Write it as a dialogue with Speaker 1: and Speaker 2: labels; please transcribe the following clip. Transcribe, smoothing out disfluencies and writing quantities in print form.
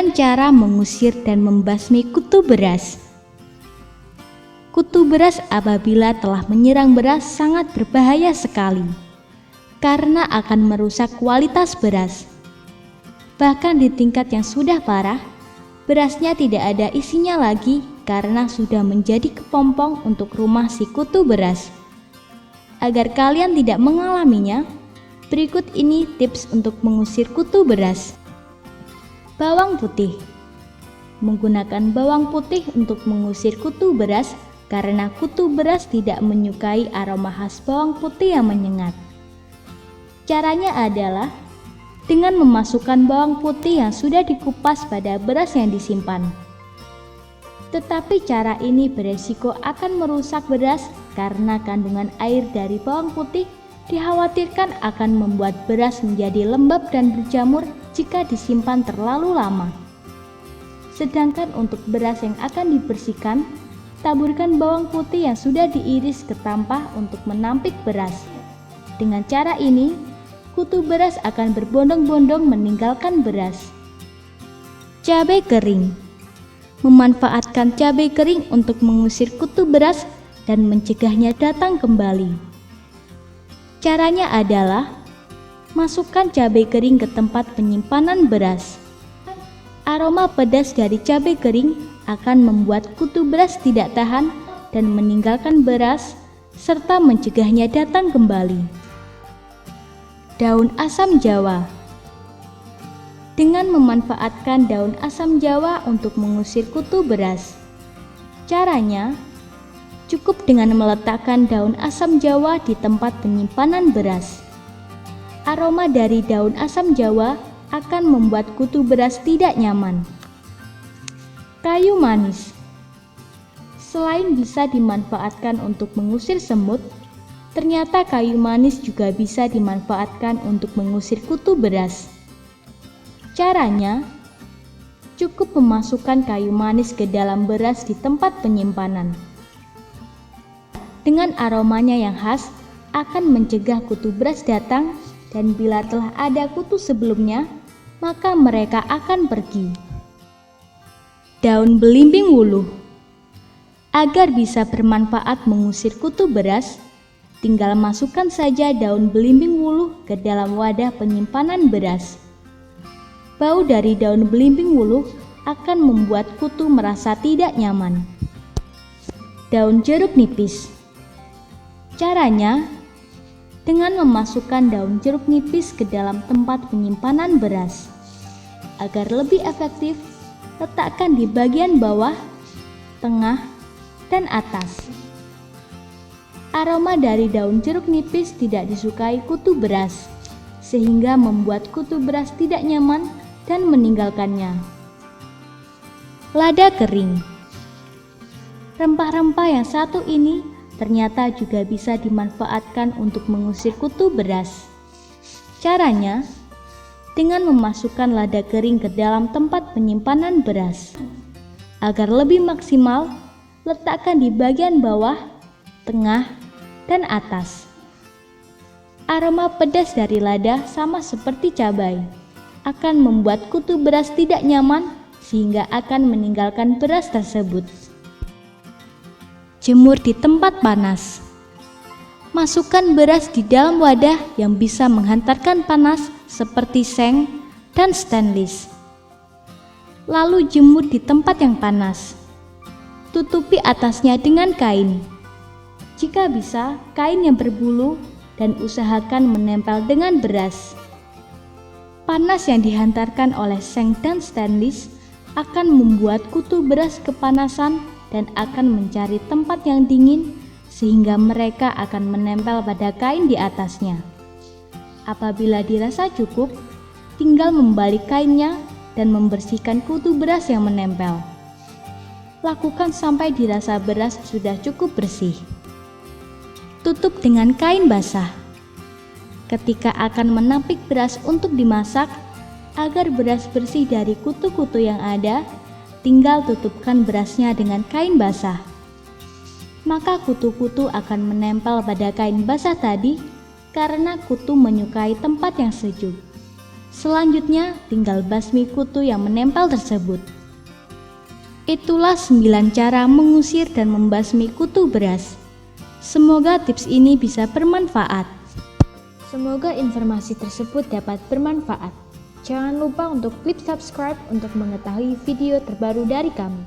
Speaker 1: dengan cara mengusir dan membasmi kutu beras. Kutu beras apabila telah menyerang beras sangat berbahaya sekali, karena akan merusak kualitas beras. Bahkan di tingkat yang sudah parah, berasnya tidak ada isinya lagi karena sudah menjadi kepompong untuk rumah si kutu beras. Agar kalian tidak mengalaminya, berikut ini tips untuk mengusir kutu beras. Bawang putih. Menggunakan bawang putih untuk mengusir kutu beras karena kutu beras tidak menyukai aroma khas bawang putih yang menyengat. Caranya adalah dengan memasukkan bawang putih yang sudah dikupas pada beras yang disimpan. Tetapi cara ini beresiko akan merusak beras karena kandungan air dari bawang putih dikhawatirkan akan membuat beras menjadi lembab dan berjamur jika disimpan terlalu lama. Sedangkan untuk beras yang akan dibersihkan, taburkan bawang putih yang sudah diiris ke tampah untuk menampik beras. Dengan cara ini, kutu beras akan berbondong-bondong meninggalkan beras. Cabai kering. Memanfaatkan cabai kering untuk mengusir kutu beras dan mencegahnya datang kembali. Caranya adalah masukkan cabai kering ke tempat penyimpanan beras. Aroma pedas dari cabai kering akan membuat kutu beras tidak tahan dan meninggalkan beras serta mencegahnya datang kembali. Daun asam jawa. Dengan memanfaatkan daun asam jawa untuk mengusir kutu beras. Caranya, cukup dengan meletakkan daun asam jawa di tempat penyimpanan beras. Aroma dari daun asam jawa akan membuat kutu beras tidak nyaman. Kayu manis. Selain bisa dimanfaatkan untuk mengusir semut, ternyata kayu manis juga bisa dimanfaatkan untuk mengusir kutu beras. Caranya, cukup memasukkan kayu manis ke dalam beras di tempat penyimpanan. Dengan aromanya yang khas, akan mencegah kutu beras datang, dan bila telah ada kutu sebelumnya, maka mereka akan pergi. Daun belimbing wuluh. Agar bisa bermanfaat mengusir kutu beras, tinggal masukkan saja daun belimbing wuluh ke dalam wadah penyimpanan beras. Bau dari daun belimbing wuluh akan membuat kutu merasa tidak nyaman. Daun jeruk nipis. Caranya, dengan memasukkan daun jeruk nipis ke dalam tempat penyimpanan beras. Agar lebih efektif, letakkan di bagian bawah, tengah, dan atas. Aroma dari daun jeruk nipis tidak disukai kutu beras, sehingga membuat kutu beras tidak nyaman dan meninggalkannya. Lada kering. Rempah-rempah yang satu ini ternyata juga bisa dimanfaatkan untuk mengusir kutu beras. Caranya, dengan memasukkan lada kering ke dalam tempat penyimpanan beras. Agar lebih maksimal, letakkan di bagian bawah, tengah, dan atas. Aroma pedas dari lada sama seperti cabai akan membuat kutu beras tidak nyaman sehingga akan meninggalkan beras tersebut. Jemur di tempat panas. Masukkan beras di dalam wadah yang bisa menghantarkan panas seperti seng dan stainless. Lalu jemur di tempat yang panas. Tutupi atasnya dengan kain. Jika bisa, kain yang berbulu dan usahakan menempel dengan beras. Panas yang dihantarkan oleh seng dan stainless akan membuat kutu beras kepanasan dan akan mencari tempat yang dingin sehingga mereka akan menempel pada kain di atasnya. Apabila dirasa cukup, tinggal membalik kainnya dan membersihkan kutu beras yang menempel. Lakukan sampai dirasa beras sudah cukup bersih. Tutup dengan kain basah. Ketika akan menampik beras untuk dimasak, agar beras bersih dari kutu-kutu yang ada, tinggal tutupkan berasnya dengan kain basah. Maka kutu-kutu akan menempel pada kain basah tadi karena kutu menyukai tempat yang sejuk. Selanjutnya tinggal basmi kutu yang menempel tersebut. Itulah 9 cara mengusir dan membasmi kutu beras. Semoga tips ini bisa bermanfaat. Semoga informasi tersebut dapat bermanfaat. Jangan lupa untuk klik subscribe untuk mengetahui video terbaru dari kami.